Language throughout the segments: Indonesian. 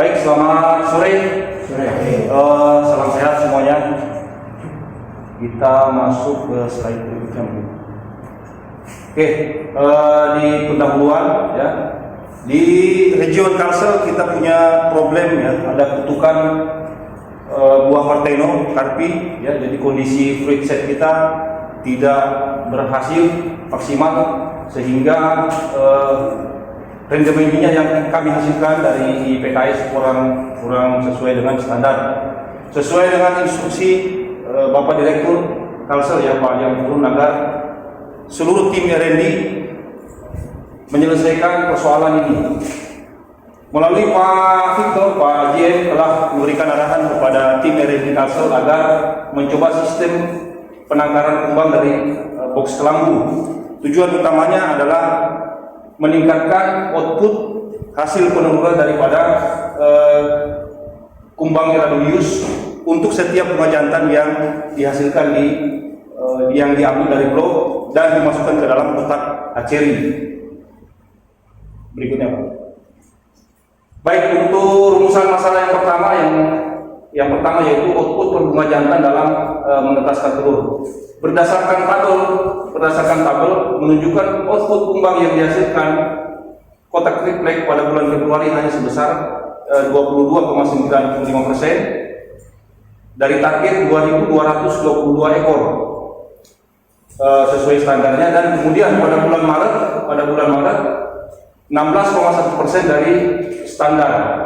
Baik, selamat sore. Salam sehat semuanya. Kita masuk ke slide berikutnya. Oke, di pendahuluan ya. Di region Kalsel kita punya problem ya, ada kutukan buah Parteno Karpi ya, jadi kondisi fruit set kita tidak berhasil maksimal sehingga rendemennya yang kami hasilkan dari PKS kurang sesuai dengan standar, sesuai dengan instruksi Bapak Direktur Kalsel ya Pak yang turun agar seluruh tim R&D menyelesaikan persoalan ini. Melalui Pak Victor, Pak JM telah memberikan arahan kepada tim R&D Kalsel agar mencoba sistem penangkaran kumbang dari box kelambu. Tujuan utamanya adalah meningkatkan output hasil penurunan daripada kumbang Eladobius untuk setiap bunga jantan yang dihasilkan yang diambil dari blok dan dimasukkan ke dalam kotak hatchery. Berikutnya Pak. Baik, untuk rumusan masalah yang pertama yaitu output per bunga jantan dalam menetaskan telur. Berdasarkan tabel menunjukkan output kumbang yang dihasilkan kotak triplek pada bulan Februari hanya sebesar 22,95% dari target 2.222 ekor sesuai standarnya, dan kemudian pada bulan Maret 16,1% dari standar.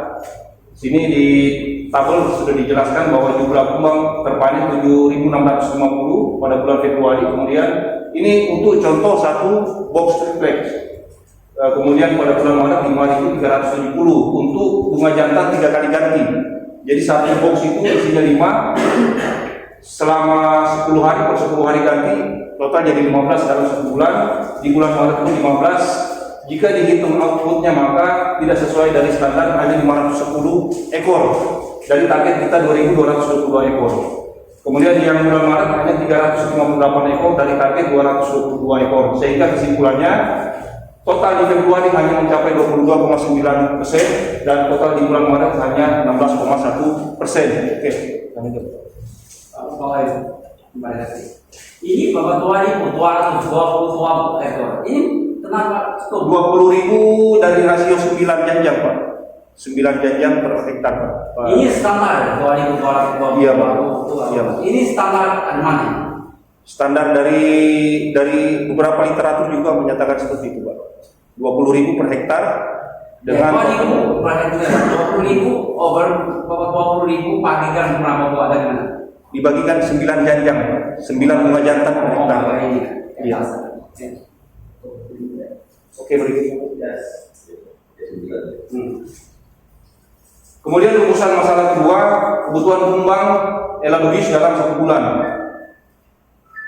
Sini di tabel sudah dijelaskan bahwa jumlah kumbang terpanen 7.650 pada bulan Februari. Kemudian ini untuk contoh satu box triplex. Kemudian pada bulan Maret 5.370 untuk bunga jantan 3 kali ganti. Jadi satu box itu isinya 5 selama 10 hari per 10 hari ganti, total jadi 15 dalam 1 bulan. Di bulan Maret itu 15. Jika dihitung outputnya maka tidak sesuai dari standar, hanya 510 ekor dari target kita 2.222 ekor. Kemudian yang bulan Maret hanya 358 ekor dari target 222 ekor, sehingga kesimpulannya total di Februari hanya mencapai 22,9% dan total di bulan Maret hanya 16,1%. Oke, lanjut. Ini Bapak tua ini 222 ekor. Ini kenapa 20.000 dari rasio 9 janjang Pak, 9 janjang per hektar Pak. Ini standar 2.222. Iya Pak. Iya Pak. Ini standar mana? Standar dari beberapa literatur juga menyatakan seperti itu Pak. 20.000 per hektar dengan 20.000 per hektar. 20.000 over 20.000 bagikan berapa buah ada mana? dibagikan 9 janjang Pak. 9 bunga jantan per hektar. Iya. Oke, berikutnya. Kemudian rumusan masalah kedua, kebutuhan kumbang Eladobius dalam 1 bulan.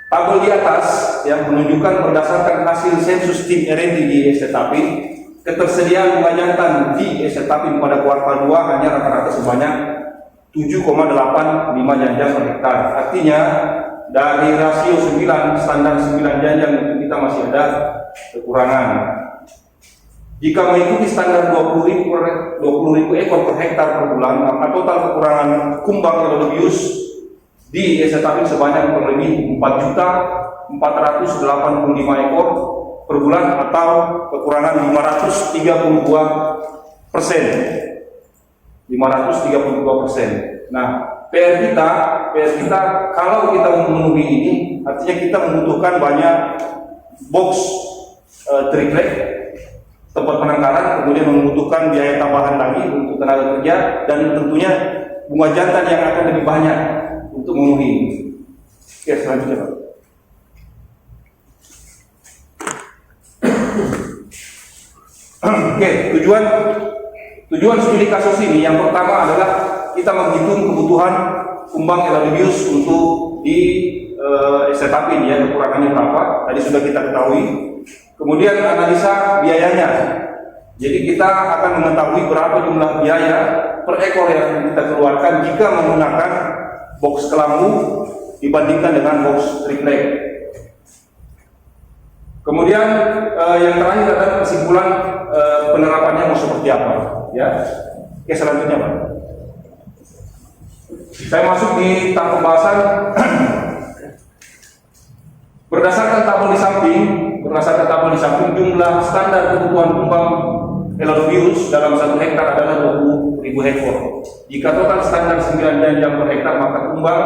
Tabel di atas yang menunjukkan berdasarkan hasil sensus tim R&D di Estetapin, ketersediaan bunga jantan di Estetapin pada kuartal 2 hanya rata-rata sebanyak 7,85 janjang per hektar. Artinya dari rasio 9, standar 9 janjang itu kita masih ada kekurangan. Jika mengikuti standar 20.000 ekor per hektar per bulan, maka total kekurangan kumbang Eladobius di Estetapin sebanyak kurang lebih 4.485 ekor per bulan atau kekurangan 532%. Nah, PR kita kalau kita memenuhi ini, artinya kita membutuhkan banyak box triplek tempat penangkaran, kemudian membutuhkan biaya tambahan lagi untuk tenaga kerja, dan tentunya bunga jantan yang akan lebih banyak untuk memenuhi ini. Oke, selanjutnya Pak. Oke, tujuan studi kasus ini yang pertama adalah kita menghitung kebutuhan kumbang Eladobius untuk di Estetapin ya, kekurangannya berapa, tadi sudah kita ketahui. Kemudian analisa biayanya. Jadi kita akan mengetahui berapa jumlah biaya per ekor yang kita keluarkan jika menggunakan box kelambu dibandingkan dengan box triplek. Kemudian yang terakhir adalah kesimpulan penerapannya mau seperti apa, ya. Oke, selanjutnya Pak. Saya masuk di tahap pembahasan berdasarkan tabel di samping jumlah standar kebutuhan kumbang Elalobius dalam 1 hektar adalah 20.000 ekor. Jika total standar 9 janjang per hektar, maka kumbang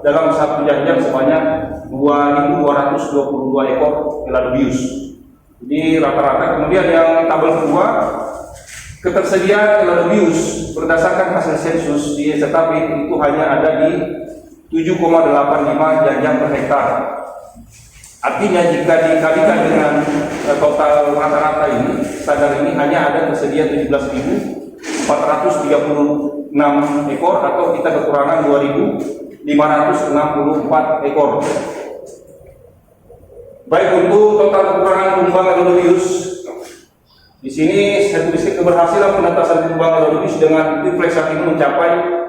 dalam 1 janjang sebanyak 2.222 ekor Elalobius. Ini rata-rata. Kemudian yang tabel kedua, ketersediaan Elalobius berdasarkan hasil sensus di Estetabit itu hanya ada di 7,85 janjang per hektar. Artinya jika dikalikan dengan total rata-rata ini, standar ini hanya ada tersedia 17.436 ekor atau kita kekurangan 2.564 ekor. Baik, untuk total kekurangan kumbang Elalobius, di sini saya tuliskan keberhasilan penetasan kumbang Elalobius dengan triplex saat ini mencapai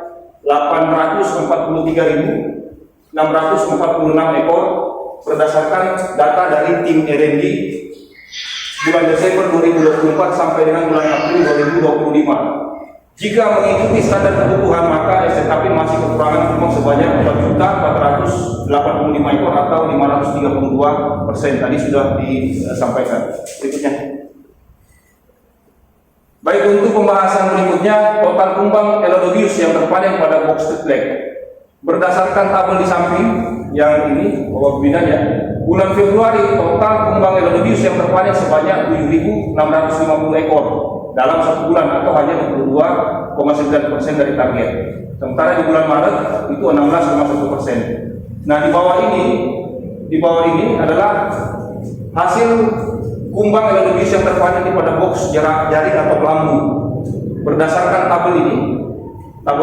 843.646 ekor berdasarkan data dari tim R&D bulan Desember 2024 sampai dengan bulan April 2025. Jika mengikuti standar kebutuhan, maka STP masih kekurangan kumbang sebanyak 4.485 ekor atau 532%. Tadi sudah disampaikan. Berikutnya. Baik, untuk pembahasan berikutnya, total kumbang Elalobius yang terpanen pada box triplek berdasarkan tabel di samping yang ini, Bapak Pimpinan ya, bulan Februari total kumbang Elalobius yang terpanen sebanyak 7.650 ekor dalam 1 bulan atau hanya 22,9% dari target. Sementara di bulan Maret itu 16,1%. Nah, di bawah ini adalah hasil kumbang Elalobius yang terpanen pada box jaring atau kelambu. Berdasarkan tabel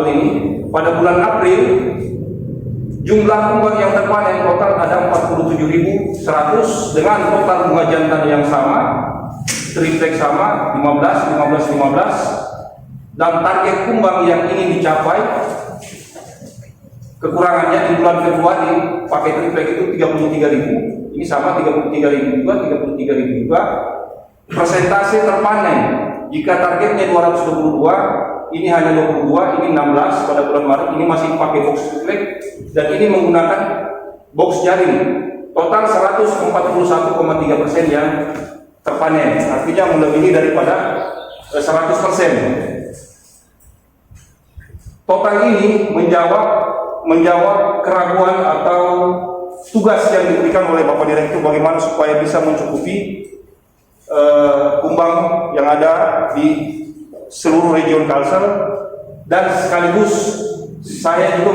ini pada bulan April jumlah kumbang yang terpanen total ada 47.100 dengan total bunga jantan yang sama, triplek sama 15, 15, 15, dan target kumbang yang ingin dicapai kekurangannya di bulan Februari pakai triplek itu 33.000. Ini sama 33.000 juga, 33.000 juga. Persentase terpanen jika targetnya 222, ini hanya 22, ini 16 pada bulan Maret, ini masih pakai box triplek dan ini menggunakan box jaring. Total 141,3% yang terpanen, artinya melebihi daripada 100%. Total ini menjawab keraguan atau tugas yang diberikan oleh Bapak Direktur bagaimana supaya bisa mencukupi kumbang yang ada di seluruh region Kalsel, dan sekaligus saya juga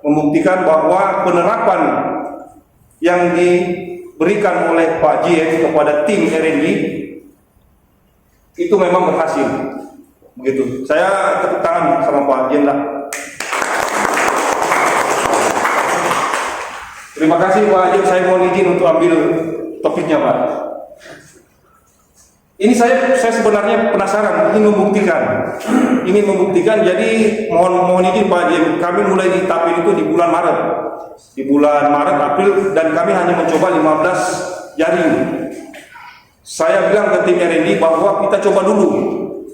membuktikan bahwa penerapan yang diberikan oleh Pak JF kepada tim R&D itu memang berhasil. Begitu. Saya tepuk tangan sama Pak Jenderal. Terima kasih Pak Ajib, saya mohon izin untuk ambil topiknya Pak. Ini saya sebenarnya penasaran, ingin membuktikan. Jadi mohon izin Pak Ajib, kami mulai di tahap itu di bulan Maret, April, dan kami hanya mencoba 15 jaring. Saya bilang ke tim R&D bahwa kita coba dulu,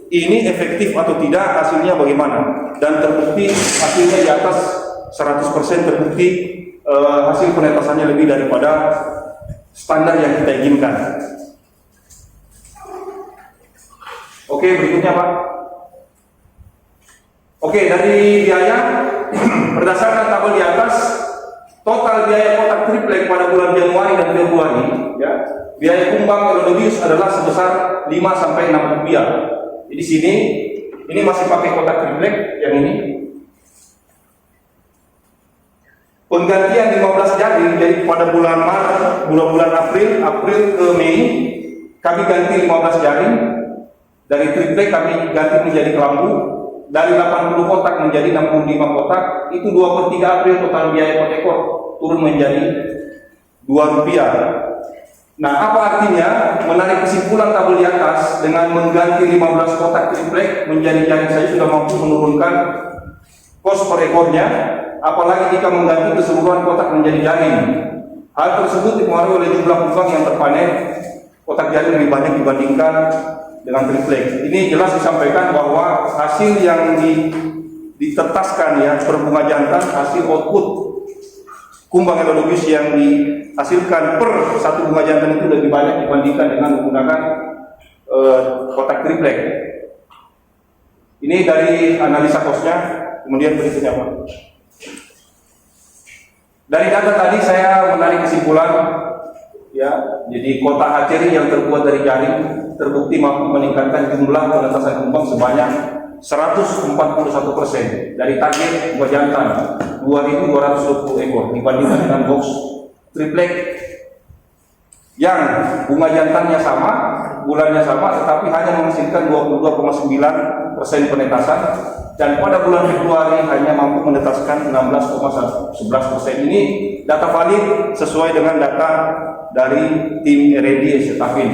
ini efektif atau tidak, hasilnya bagaimana, dan terbukti hasilnya di atas 100%, terbukti hasil penetasannya lebih daripada standar yang kita inginkan. Oke, berikutnya Pak. Oke, dari biaya berdasarkan tabel di atas, total biaya kotak triplek pada bulan Januari dan Februari, ya, biaya kumbang Elalobius adalah sebesar 5 sampai 6 rupiah. Jadi sini ini masih pakai kotak triplek yang ini. Penggantian 15 jaring, jadi pada bulan Maret, bulan April ke Mei, kami ganti 15 jaring. Dari triplek kami ganti menjadi kelambu, dari 80 kotak menjadi 65 kotak, itu 2/3 April total biaya per ekor turun menjadi Rp2. Nah, apa artinya? Menarik kesimpulan tabel di atas, dengan mengganti 15 kotak triplek menjadi jaring saja sudah mampu menurunkan kos per ekornya, apalagi jika mengganti keseluruhan kotak menjadi jaring. Hal tersebut dipengaruhi oleh jumlah kumbang yang terpanen. Kotak jaring lebih banyak dibandingkan dengan triplek. Ini jelas disampaikan bahwa hasil yang ditetaskan ya per bunga jantan, hasil output kumbang heterologis yang dihasilkan per satu bunga jantan itu lebih banyak dibandingkan dengan menggunakan kotak triplek. Ini dari analisa kosnya. Kemudian berikutnya Pak. Dari data tadi saya menarik kesimpulan ya, jadi kotak hatchery yang terbuat dari jaring terbukti mampu meningkatkan jumlah penetasan kumbang sebanyak 141% dari target bunga jantan 2.220 ekor dibandingkan dengan box triplek yang bunga jantannya sama, bulannya sama, tetapi hanya menghasilkan 22,9% penetasan, dan pada bulan Februari hanya mampu menetaskan 16,11%. Ini data valid sesuai dengan data dari tim R&D Cetaphil,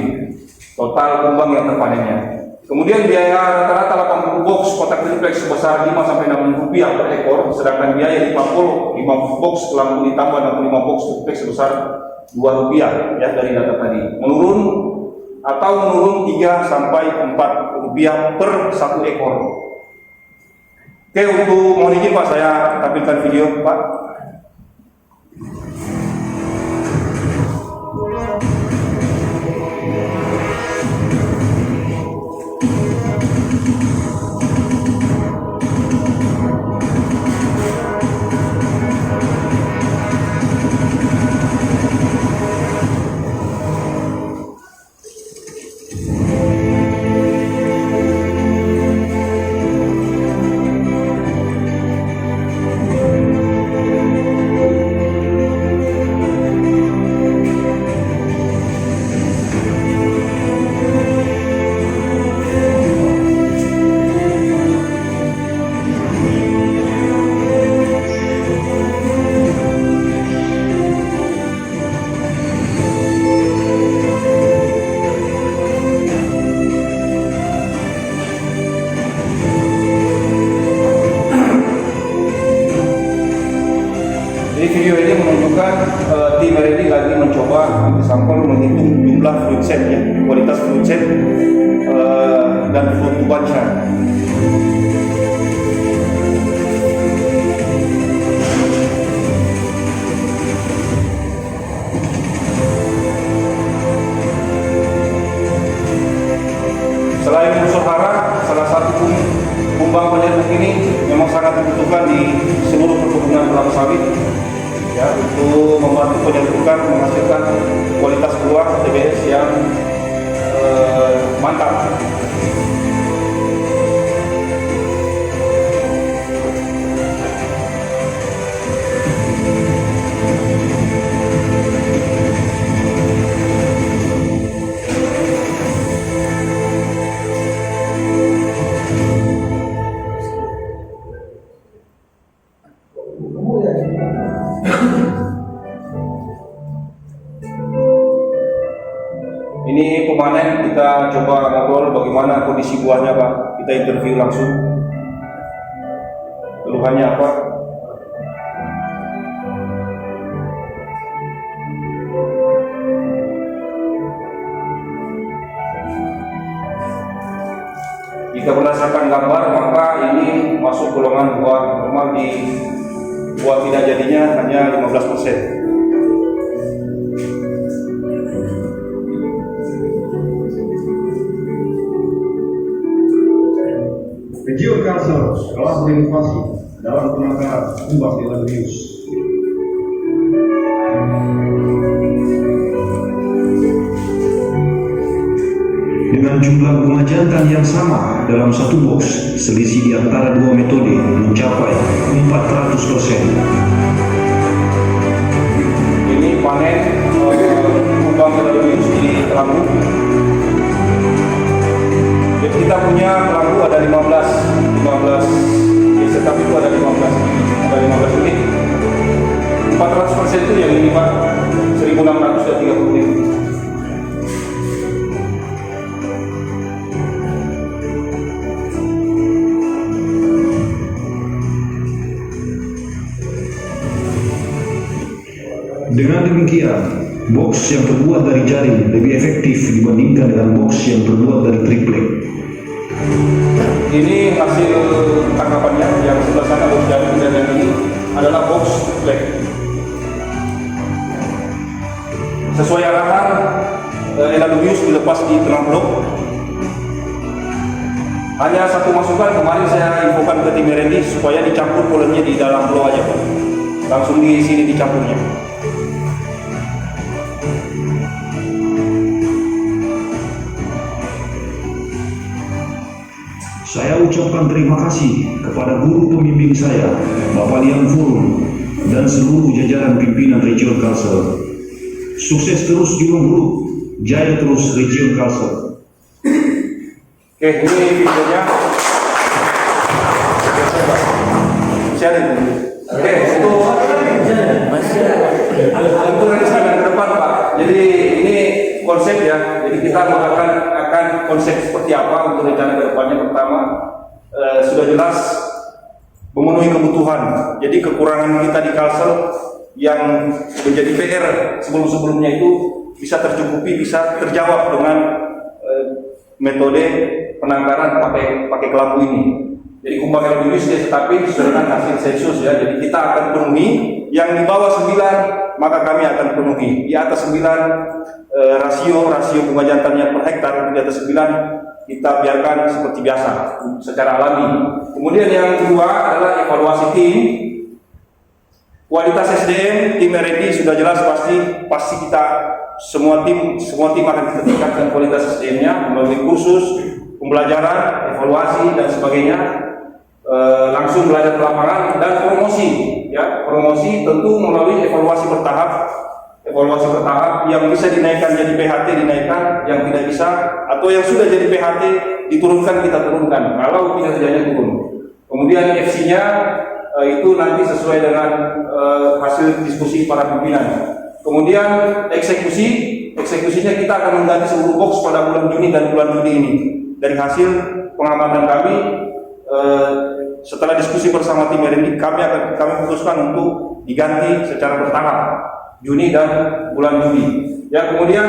total kumbang yang terpanennya. Kemudian biaya rata-rata 80 box kotak triplek sebesar 5-6 rupiah per ekor, sedangkan biaya 5 box kelambu ditambah 65 box triplek sebesar 2 rupiah ya dari data tadi. Menurun 3-4 rupiah per satu ekor. Oke, untuk mohon izin Pak, saya tampilkan video Pak. Jadi video ini menunjukkan tim R&D lagi mencoba ambil sampel menghitung jumlah fluid set ya, kualitas fluid set dan fluid tubannya. Selain unsur hara, salah satu kumbang penyerbukan ini memang sangat dibutuhkan di seluruh perkebunan kelapa sawit ya, untuk membantu penyerbukan menghasilkan kualitas buah TBS yang mantap. Ini pemanen, kita coba ngobrol bagaimana kondisi buahnya Pak. Kita interview langsung. Keluhannya apa? Jika berdasarkan gambar, maka ini masuk golongan buah normal. Di buah tidak jadinya hanya 15%. Regio Council telah berinovasi dalam penangkaran kumbang heterologis. Dengan jumlah bunga jantan yang sama dalam satu box, selisih di antara dua metode mencapai 400%. Ini panen kumbang heterologis di kelambu. Jadi kita punya kelambu ada 15 tetapi itu ada 15 unit. 400% itu yang ini Pak, 1.630. Dengan demikian, Box yang terbuat dari jaring lebih efektif dibandingkan dengan box yang terbuat dari triplek. Ini hasil tangkapannya, yang sebelah sana box jaring dan yang ini adalah box triplek. Sesuai arahan Elalubius dilepas di tengah blok. Hanya satu masukan, kemarin saya infokan ke tim R&D supaya dicampur polennya di dalam blok aja Pak. Langsung di sini dicampurnya. Saya ucapkan terima kasih kepada guru pembimbing saya, Bapak Liang Furun, dan seluruh jajaran pimpinan Region Kalsel. Sukses terus Julung Group, jaya terus Region Kalsel. Oke, ini videonya. Share itu. Oke, untuk rencana ke depan Pak. Jadi ini konsep ya. Jadi kita akan konsep seperti apa untuk rencana ke depannya. Pertama, sudah jelas memenuhi kebutuhan. Jadi kekurangan kita di Kalsel yang menjadi PR sebelum-sebelumnya itu bisa tercukupi, bisa terjawab dengan metode penangkaran pakai kelambu ini. Jadi kumbang Elalubius tetapi sesuai dengan hasil sensus ya. Jadi kita akan penuhi yang di bawah 9, maka kami akan penuhi. Di atas 9 rasio bunga jantannya per hektar, di atas 9 kita biarkan seperti biasa secara alami. Kemudian yang kedua adalah evaluasi tim. Kualitas SDM tim R&D sudah jelas pasti kita semua tim akan kita tingkatkan kualitas SDM-nya melalui kursus, pembelajaran, evaluasi dan sebagainya. Langsung belajar di lapangan dan promosi ya. Promosi tentu melalui evaluasi bertahap yang bisa dinaikkan jadi PHT dinaikkan, yang tidak bisa atau yang sudah jadi PHT diturunkan kita turunkan kalau kinerjanya turun. Kemudian FC-nya itu nanti sesuai dengan hasil diskusi para pimpinan. Kemudian eksekusinya kita akan mengganti seluruh box pada bulan Juni dan bulan Juli ini. Dari hasil pengamatan kami setelah diskusi bersama tim R&D kami putuskan untuk diganti secara bertahap Juni dan bulan Juli. Ya, kemudian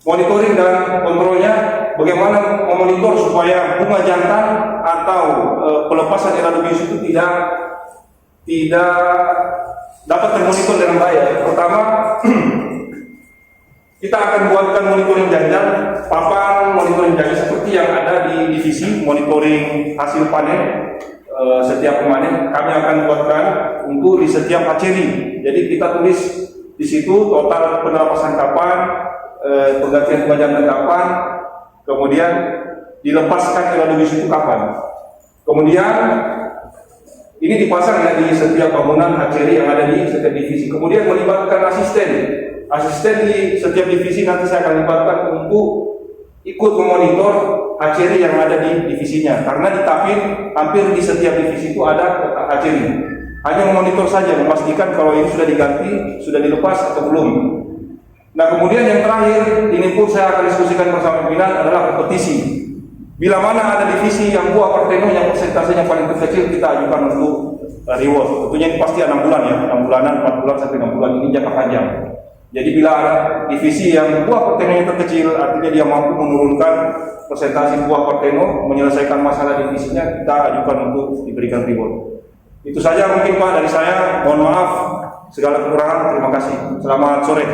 monitoring dan kontrolnya, bagaimana memonitor supaya bunga jantan atau pelepasan Elalubius itu tidak dapat termonitor dengan baik. Pertama, kita akan buatkan monitoring jajar, papan monitoring jajar seperti yang ada di divisi monitoring hasil panen setiap pemanen. Kami akan buatkan untuk di setiap hatchery. Jadi kita tulis di situ total penerapasan kapan, penggantian bunga jantan kapan, kemudian dilepaskan Elalubius itu kapan. Kemudian ini dipasang ya di setiap bangunan hatchery yang ada di setiap divisi. Kemudian melibatkan asisten di setiap divisi, nanti saya akan libatkan untuk ikut memonitor hatchery yang ada di divisinya. Karena di Tapin hampir di setiap divisi itu ada hatchery. Hanya memonitor saja, memastikan kalau ini sudah diganti, sudah dilepas atau belum. Nah kemudian yang terakhir, ini pun saya akan diskusikan bersama pimpinan adalah kompetisi. Bila mana ada divisi yang buah parteno yang persentasenya paling kecil, kita ajukan untuk reward. Tentunya ini pasti 6 bulan ya, 6 bulanan, 4 bulan sampai 6 bulan, ini jangka panjang. Jadi bila ada divisi yang buah parteno yang terkecil, artinya dia mampu menurunkan persentase buah parteno, menyelesaikan masalah divisinya, kita ajukan untuk diberikan reward. Itu saja mungkin Pak dari saya, mohon maaf segala kekurangan, terima kasih. Selamat sore.